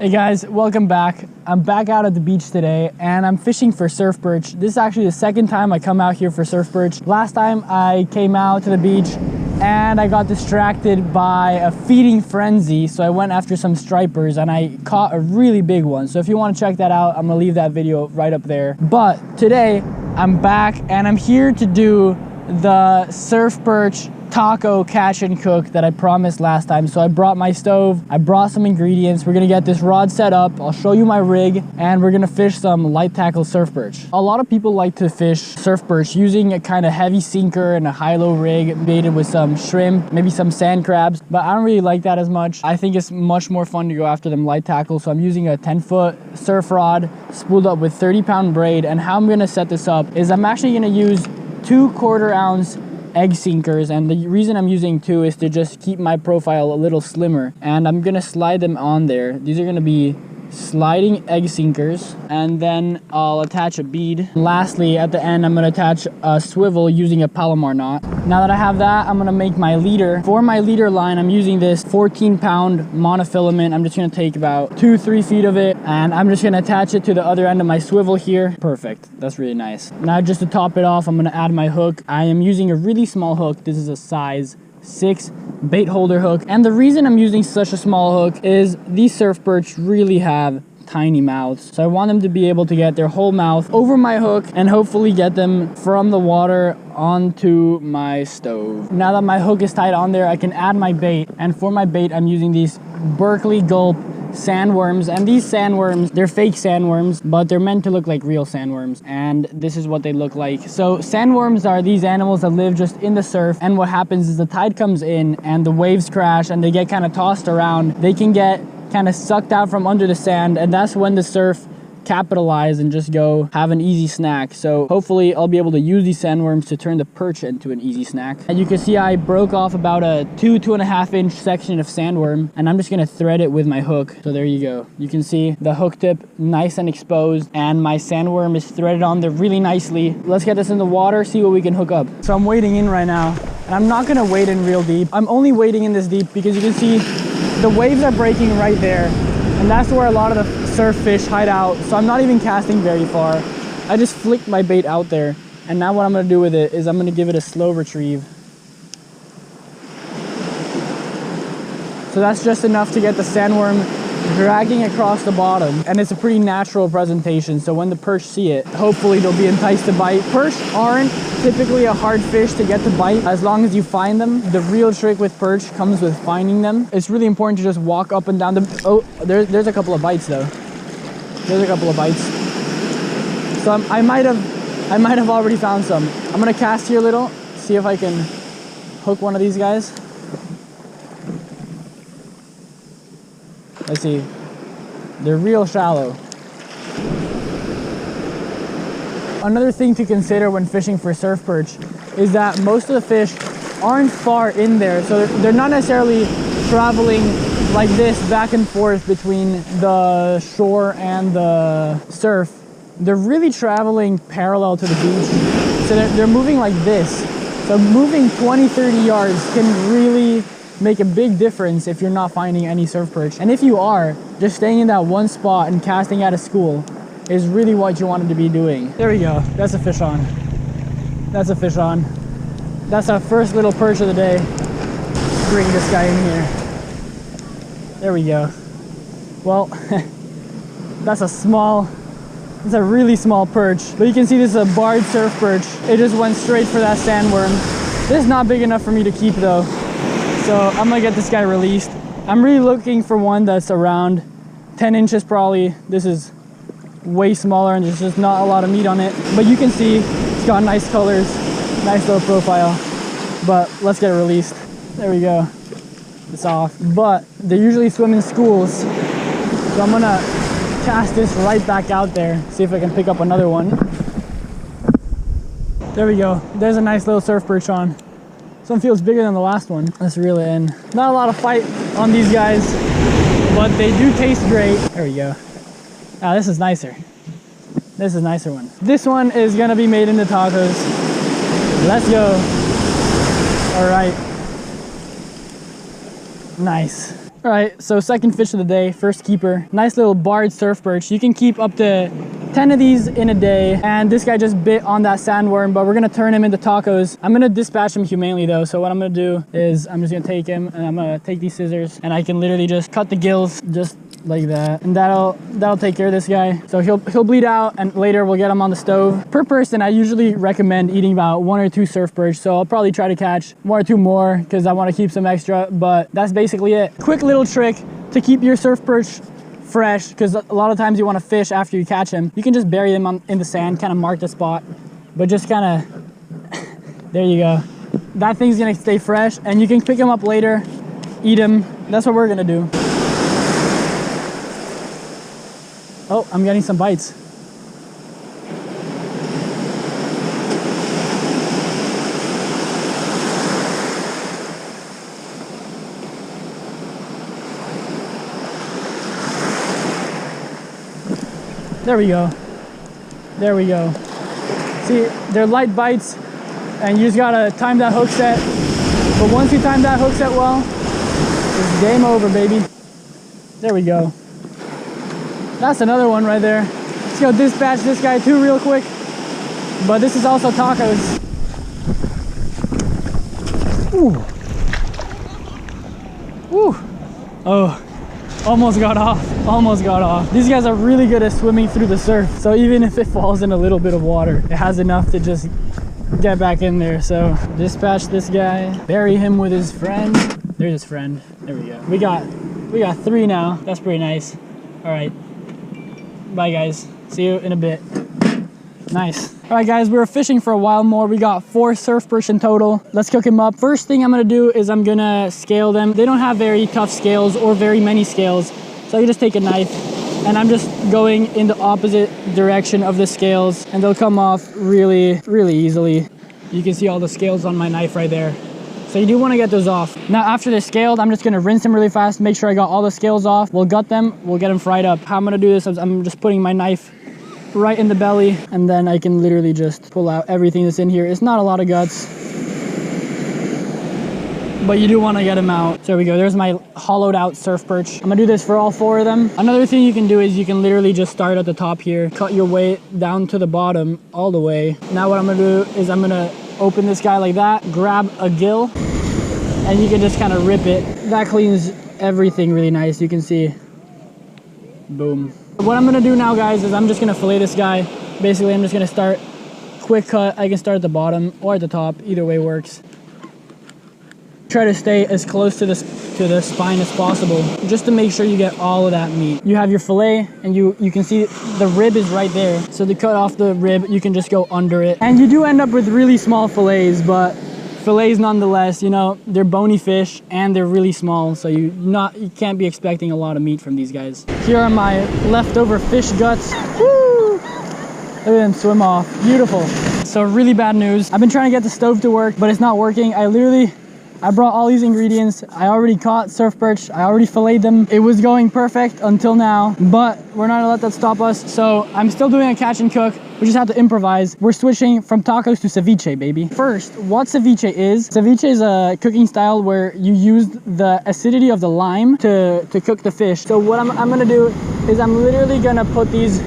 Hey guys, welcome back. I'm back out at the beach today and I'm fishing for surf perch. This is actually the second time I come out here for surf perch. Last time I came out to the beach and I got distracted by a feeding frenzy, so I went after some stripers and I caught a really big one. So if you want to check that out, I'm gonna leave that video right up there. But today I'm back and I'm here to do the surf perch taco catch and cook that I promised last time. So I brought my stove, I brought some ingredients. We're gonna get this rod set up, I'll show you my rig, and we're gonna fish some light tackle surf perch. A lot of people like to fish surf perch using a kind of heavy sinker and a high-low rig baited with some shrimp, maybe some sand crabs, but I don't really like that as much. I think it's much more fun to go after them light tackle, so I'm using a 10-foot surf rod spooled up with 30-pound braid. And how I'm gonna set this up is I'm actually gonna use 2 1/4-ounce egg sinkers, and the reason I'm using 2 is to just keep my profile a little slimmer, and I'm gonna slide them on there. These are gonna be sliding egg sinkers, and then I'll attach a bead. Lastly, at the end, I'm gonna attach a swivel using a Palomar knot. Now that I have that, I'm gonna make my leader. For my leader line, I'm using this 14-pound monofilament. I'm just gonna take about 2-3 feet of it, and I'm just gonna attach it to the other end of my swivel here. Perfect, that's really nice. Now just to top it off, I'm gonna add my hook. I am using a really small hook. This is a size 6 bait holder hook, and the reason I'm using such a small hook is these surf perch really have tiny mouths, so I want them to be able to get their whole mouth over my hook and hopefully get them from the water onto my stove. Now that my hook is tied on there, I can add my bait, and for my bait I'm using these Berkeley Gulp sandworms. And these sandworms, they're fake sandworms, but they're meant to look like real sandworms, and this is what they look like. So sandworms are these animals that live just in the surf, and what happens is the tide comes in and the waves crash and they get kind of tossed around. They can get kind of sucked out from under the sand, and that's when the surf capitalize and just go have an easy snack. So hopefully I'll be able to use these sandworms to turn the perch into an easy snack. And you can see I broke off about a 2.5 inch section of sandworm, and I'm just gonna thread it with my hook. So there you go. You can see the hook tip nice and exposed, and my sandworm is threaded on there really nicely. Let's get this in the water, see what we can hook up. So I'm wading in right now, and I'm not gonna wade in real deep. I'm only wading in this deep because you can see the waves are breaking right there, and that's where a lot of the surf fish hide out. So I'm not even casting very far. I just flicked my bait out there, and now what I'm gonna do with it is I'm gonna give it a slow retrieve. So that's just enough to get the sandworm dragging across the bottom, and it's a pretty natural presentation, so when the perch see it, hopefully they'll be enticed to bite. Perch aren't typically a hard fish to get to bite as long as you find them. The real trick with perch comes with finding them. It's really important to just walk up and down the... Oh, there's a couple of bites though. There's a couple of bites. So I might have already found some. I'm gonna cast here a little, see if I can hook one of these guys. Let's see. They're real shallow. Another thing to consider when fishing for surf perch is that most of the fish aren't far in there, so they're not necessarily traveling like this back and forth between the shore and the surf. They're really traveling parallel to the beach, so they're moving like this. So moving 20-30 yards can really make a big difference if you're not finding any surf perch. And if you are, just staying in that one spot and casting out of school is really what you want to be doing. There we go, that's a fish on. That's a fish on. That's our first little perch of the day. Bring this guy in here. There we go. Well, that's a really small perch. But you can see this is a barred surf perch. It just went straight for that sandworm. This is not big enough for me to keep though, so I'm gonna get this guy released. I'm really looking for one that's around 10 inches probably. This is way smaller and there's just not a lot of meat on it. But you can see it's got nice colors, nice little profile. But let's get it released. There we go. It's off. But they usually swim in schools, so I'm gonna cast this right back out there, see if I can pick up another one. There we go. There's a nice little surf perch on. This one feels bigger than the last one. Let's reel it in. Not a lot of fight on these guys, but they do taste great. There we go. Ah, this is nicer. This is a nicer one. This one is gonna be made into tacos. Let's go. All right. Nice. All right, so second fish of the day, first keeper. Nice little barred surf perch. You can keep up to 10 of these in a day, and this guy just bit on that sandworm, but we're gonna turn him into tacos. I'm gonna dispatch him humanely though, so what I'm gonna do is I'm just gonna take him, and I'm gonna take these scissors, and I can literally just cut the gills just like that, and that'll take care of this guy. So he'll bleed out, and later we'll get him on the stove. Per person, I usually recommend eating about 1 or 2 surf perch, so I'll probably try to catch 1 or 2 more because I want to keep some extra, but that's basically it. Quick little trick to keep your surf perch fresh, because a lot of times you want to fish after you catch him. You can just bury them in the sand, kind of mark the spot, but just kind of there you go. That thing's gonna stay fresh, and you can pick him up later, eat him. That's what we're gonna do. Oh, I'm getting some bites. There we go. There we go. See, they're light bites, and you just gotta time that hook set. But once you time that hook set well, it's game over, baby. There we go. That's another one right there. Let's go dispatch this guy too real quick. But this is also tacos. Ooh. Ooh. Oh, almost got off. Almost got off. These guys are really good at swimming through the surf. So even if it falls in a little bit of water, it has enough to just get back in there. So dispatch this guy, bury him with his friend. There's his friend. There we go. We got 3 now. That's pretty nice. All right. Bye guys, see you in a bit. Nice. All right guys, we were fishing for a while more. We got 4 surf perch in total. Let's cook them up. First thing I'm gonna do is I'm gonna scale them. They don't have very tough scales or very many scales, so I can just take a knife, and I'm just going in the opposite direction of the scales, and they'll come off really easily. You can see all the scales on my knife right there. So you do want to get those off. Now after they're scaled, I'm just going to rinse them really fast, make sure I got all the scales off. We'll gut them, we'll get them fried up. How I'm going to do this is I'm just putting my knife right in the belly, and then I can literally just pull out everything that's in here. It's not a lot of guts, but you do want to get them out. So there we go, there's my hollowed out surf perch. I'm gonna do this for all 4 of them. Another thing you can do is you can literally just start at the top here, cut your way down to the bottom all the way. Now what I'm gonna do is I'm gonna open this guy like that, grab a gill, and you can just kind of rip it. That cleans everything really nice. You can see, boom. What I'm gonna do now guys is I'm just gonna fillet this guy. Basically I'm just gonna start quick cut. I can start at the bottom or at the top, either way works. Try to stay as close to the spine as possible, just to make sure you get all of that meat. You have your fillet, and you can see the rib is right there. So to cut off the rib, you can just go under it. And you do end up with really small fillets, but fillets nonetheless, you know, they're bony fish and they're really small, so you can't be expecting a lot of meat from these guys. Here are my leftover fish guts. Woo! Look at them swim off. Beautiful. So really bad news. I've been trying to get the stove to work, but it's not working. I brought all these ingredients. I already caught surf perch. I already filleted them. It was going perfect until now, but we're not gonna let that stop us. So I'm still doing a catch and cook. We just have to improvise. We're switching from tacos to ceviche, baby. First, what ceviche is a cooking style where you use the acidity of the lime to cook the fish. So what I'm gonna do is I'm literally gonna put these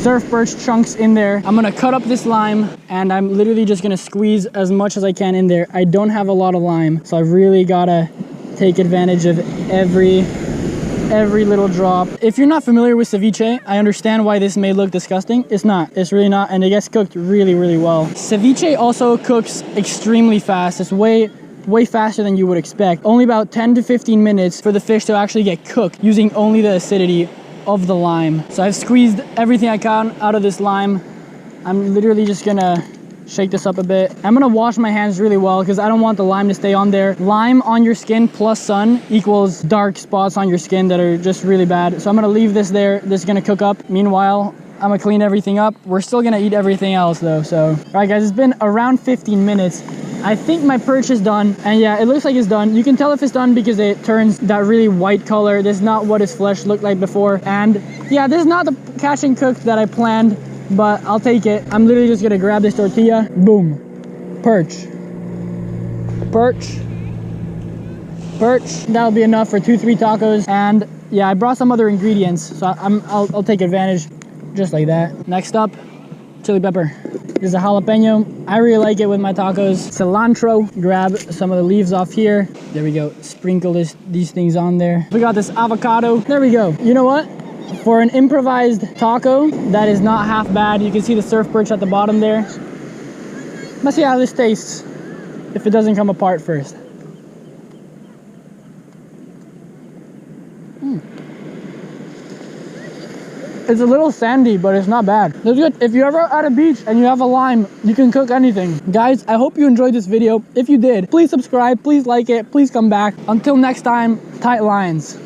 surf perch chunks in there. I'm gonna cut up this lime, and I'm literally just gonna squeeze as much as I can in there. I don't have a lot of lime, so I really gotta take advantage of every little drop. If you're not familiar with ceviche, I understand why this may look disgusting. It's not, it's really not, and it gets cooked really well. Ceviche also cooks extremely fast. It's way faster than you would expect. Only about 10 to 15 minutes for the fish to actually get cooked using only the acidity of the lime. So I've squeezed everything I can out of this lime. I'm literally just gonna shake this up a bit. I'm gonna wash my hands really well because I don't want the lime to stay on there. Lime on your skin plus sun equals dark spots on your skin that are just really bad. So I'm gonna leave this there. This is gonna cook up. Meanwhile, I'm gonna clean everything up. We're still gonna eat everything else though. So, all right guys, it's been around 15 minutes. I think my perch is done, and yeah, it looks like it's done. You can tell if it's done because it turns that really white color. This is not what his flesh looked like before. And yeah, this is not the catch and cook that I planned, but I'll take it. I'm literally just gonna grab this tortilla. Boom. Perch. Perch. perch. That'll be enough for 2-3 tacos. And yeah, I brought some other ingredients, so I'll take advantage just like that. Next up, chili pepper. This is a jalapeno. I really like it with my tacos. Cilantro. Grab some of the leaves off here. There we go. Sprinkle these things on there. We got this avocado. There we go. You know what? For an improvised taco, that is not half bad. You can see the surf perch at the bottom there. Let's see how this tastes if it doesn't come apart first. It's a little sandy, but it's not bad. It's good. If you're ever at a beach and you have a lime, you can cook anything. Guys, I hope you enjoyed this video. If you did, please subscribe, please like it, please come back. Until next time, tight lines.